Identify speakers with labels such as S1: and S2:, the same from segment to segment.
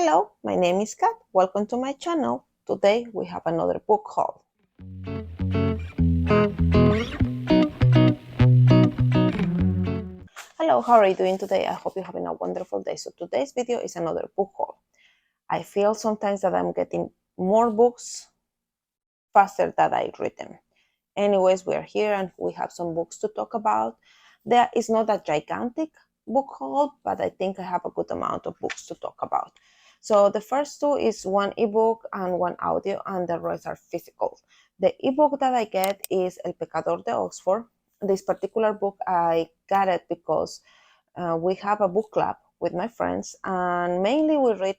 S1: Hello, my name is Kat. Welcome to my channel. Today we have another book haul. Hello, how are you doing today? I hope you're having a wonderful day. So today's video is another book haul. I feel sometimes that I'm getting more books faster than I read them. Anyways, we are here and we have some books to talk about. There is not a gigantic book haul, but I think I have a good amount of books to talk about. So the first two is one ebook and one audio, and the rest are physical. The ebook that I get is El Pecador de Oxford. This particular book, I got it because we have a book club with my friends, and mainly we read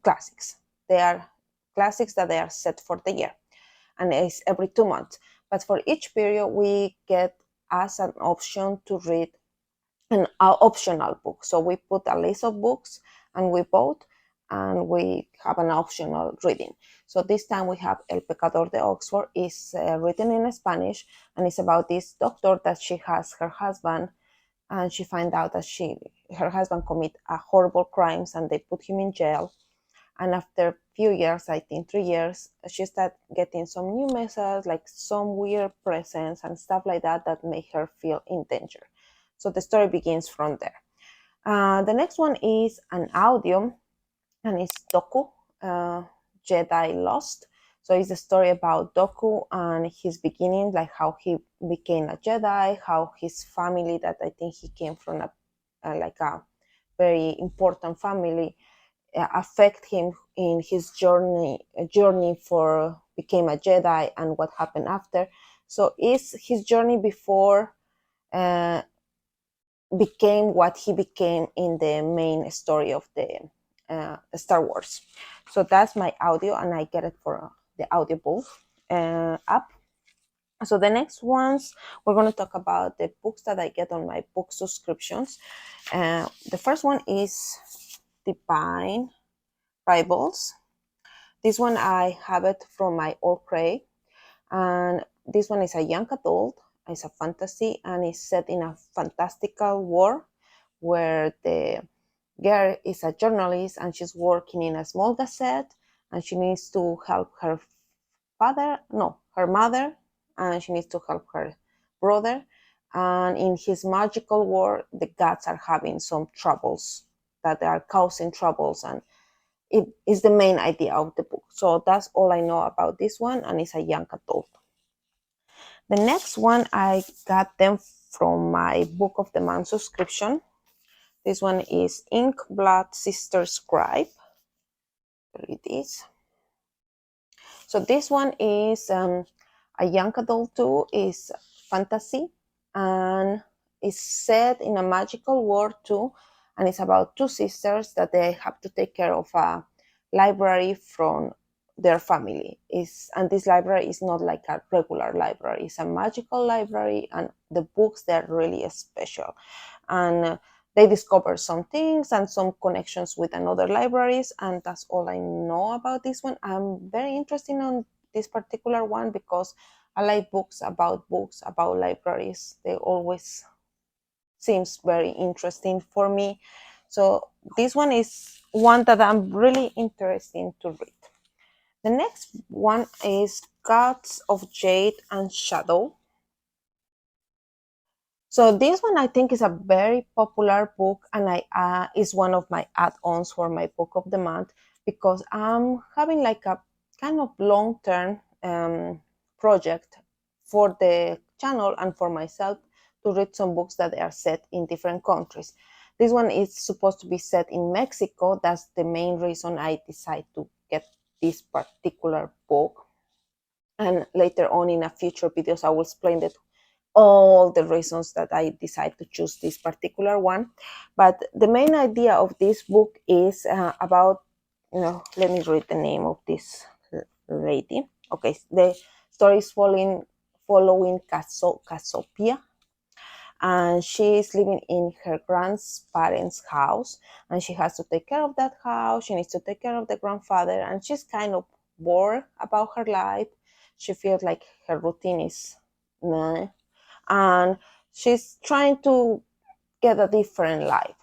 S1: classics. They are classics that they are set for the year, and it's every 2 months. But for each period, we get as an option to read an optional book. So we put a list of books and we vote, and we have an optional reading. So this time we have El Pecador de Oxford. Is written in Spanish, and it's about this doctor that she has her husband, and she finds out that her husband commit horrible crimes, and they put him in jail. And after a few years, I think 3 years, she started getting some new messages, like some weird presence and stuff like that, that make her feel in danger. So the story begins from there. The next one is an audio, and it's Doku, Jedi Lost. So it's a story about Doku and his beginning, like how he became a Jedi, how his family, that I think he came from a very important family, affect him in his journey for became a Jedi, and what happened after. So is his journey before became what he became in the main story of the Star Wars. So that's my audio, and I get it for the audiobook app. So the next ones, we're going to talk about the books that I get on my book subscriptions. The first one is Divine Rivals. This one I have it from my old Cray, and this one is a young adult. It's a fantasy, and it's set in a fantastical world where the girl is a journalist, and she's working in a small gazette, and she needs to help her mother, and she needs to help her brother. And in his magical world, the gods are having some troubles, that they are causing troubles, and it is the main idea of the book. So that's all I know about this one, and it's a young adult. The next one, I got them from my Book of the Month subscription. This one is Ink Blood Sister Scribe. There it is. So this one is a young adult too. Is fantasy, and is set in a magical world too, and it's about two sisters that they have to take care of a library from their family. And this library is not like a regular library. It's a magical library, and the books, they're really special, and they discover some things and some connections with another libraries, and that's all I know about this one. I'm very interested in this particular one because I like books about libraries. They always seems very interesting for me. So this one is one that I'm really interested to read. The next one is Gods of Jade and Shadow. So this one I think is a very popular book, and I is one of my add-ons for my Book of the Month, because I'm having like a kind of long-term project for the channel and for myself to read some books that are set in different countries. This one is supposed to be set in Mexico. That's the main reason I decided to get this particular book. And later on in a future videos, I will explain that all the reasons that I decide to choose this particular one. But the main idea of this book is about, let me read the name of this lady. Okay, the story is following Cassiopeia, and she is living in her grandparents' house, and she has to take care of that house. She needs to take care of the grandfather, and she's kind of bored about her life. She feels like her routine is meh, and she's trying to get a different life.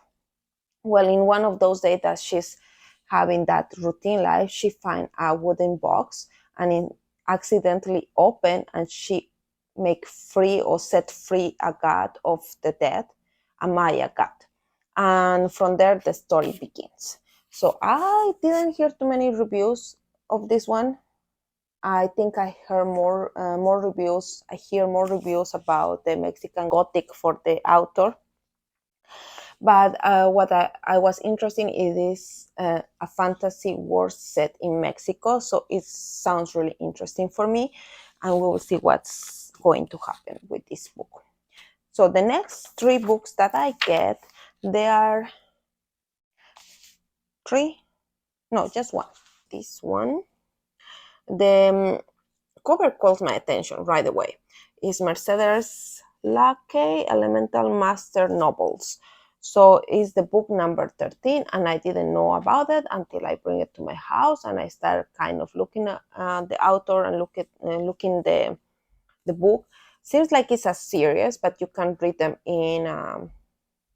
S1: Well, in one of those days that she's having that routine life, she find a wooden box and accidentally open, and she make free or set free a god of the dead, a Maya god. And from there the story begins. So I didn't hear too many reviews of this one. I think I heard more reviews. I hear more reviews about the Mexican Gothic for the author. But what I was interested in is a fantasy world set in Mexico. So it sounds really interesting for me, and we will see what's going to happen with this book. So the next 3 books that I get, they are 3, no, just one. This one, the cover calls my attention right away. It's Mercedes Lackey Elemental Master Novels. So it's the book number 13, and I didn't know about it until I bring it to my house and I start kind of looking at the author and looking the book. Seems like it's a series, but you can read them in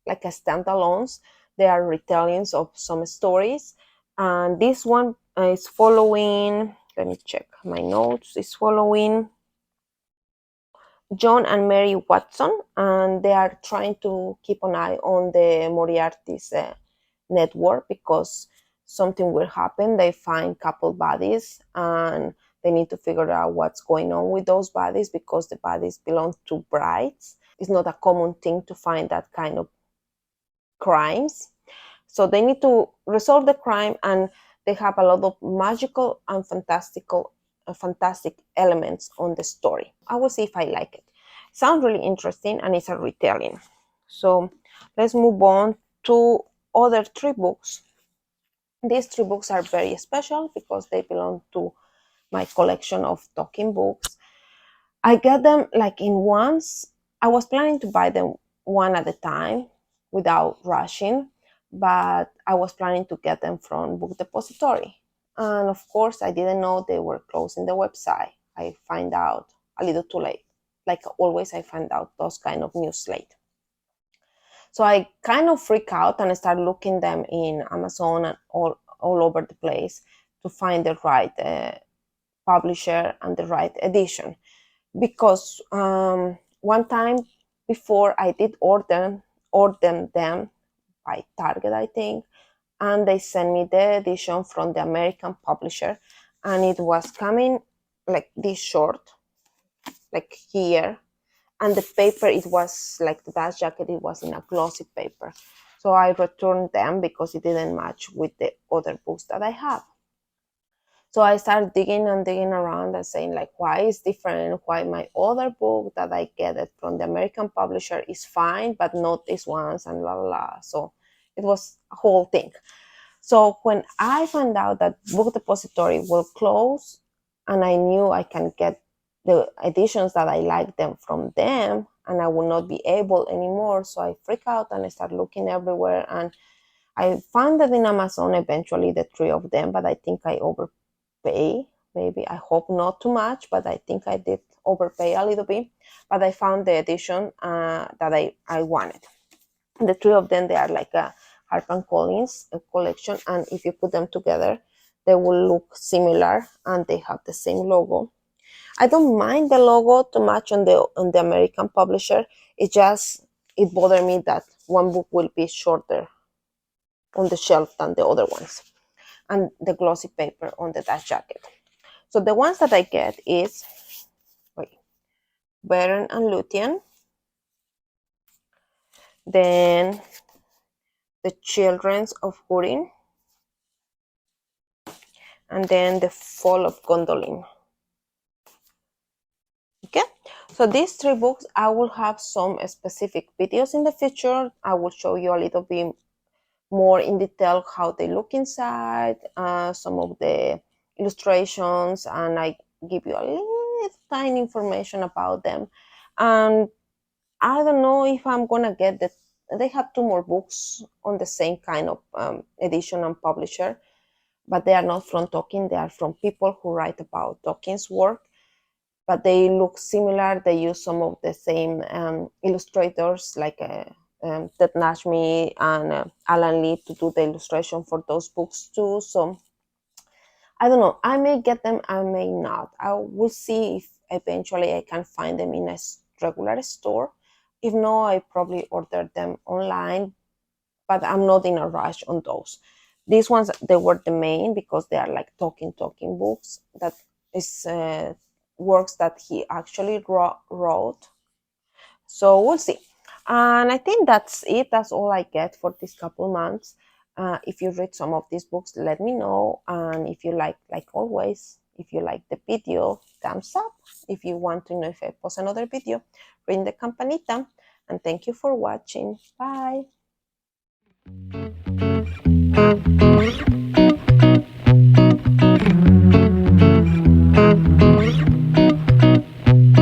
S1: like a standalones. They are retellings of some stories, and this one is following. Let me check my notes. Is following John and Mary Watson, and they are trying to keep an eye on the Moriarty's network because something will happen. They find couple bodies, and they need to figure out what's going on with those bodies because the bodies belong to brides. It's not a common thing to find that kind of crimes. So they need to resolve the crime, and they have a lot of magical and fantastic elements on the story. I will see if I like it. Sounds really interesting, and it's a retelling. So let's move on to other 3 books. These 3 books are very special because they belong to my collection of talking books. I got them like in once. I was planning to buy them one at a time without rushing, but I was planning to get them from Book Depository. And of course, I didn't know they were closing the website. I find out a little too late. Like always, I find out those kind of news late. So I kind of freak out and I start looking them in Amazon and all over the place to find the right publisher and the right edition. Because one time before I did order them by Target, I think, and they sent me the edition from the American publisher, and it was coming like this short, like here, and the paper, it was like the dust jacket, it was in a glossy paper. So I returned them because it didn't match with the other books that I have. So I started digging around and saying like, why is different? Why my other book that I get it from the American publisher is fine, but not this one's, and la la la. So it was a whole thing. So when I found out that Book Depository will close, and I knew I can get the editions that I like them from them, and I will not be able anymore. So I freak out and I start looking everywhere, and I found that in Amazon eventually the 3 of them, but I think I overpay. Maybe, I hope not too much, but I think I did overpay a little bit. But I found the edition that I wanted. The 3 of them, they are like a HarperCollins collection, and if you put them together, they will look similar, and they have the same logo. I don't mind the logo too much on the American publisher. It bothered me that one book will be shorter on the shelf than the other ones, and the glossy paper on the dust jacket. So the ones that I get is Beren and Luthien, then The Children of Húrin, and then The Fall of Gondolin. Okay, so these 3 books, I will have some specific videos in the future. I will show you a little bit more in detail how they look inside, some of the illustrations, and I give you a little tiny information about them. And I don't know if I'm gonna get they have 2 more books on the same kind of edition and publisher, but they are not from Tolkien. They are from people who write about Tolkien's work, but they look similar. They use some of the same illustrators, like Ted Nashmi and Alan Lee to do the illustration for those books too. So I don't know. I may get them, I may not. I will see if eventually I can find them in a regular store. If no, I probably order them online, but I'm not in a rush on those. These ones, they were the main because they are like talking books that is works that he actually wrote. So we'll see. And I think that's it. That's all I get for this couple months. If you read some of these books, let me know. And if you like always, if you like the video, thumbs up. If you want to know if I post another video, ring the campanita. And thank you for watching. Bye.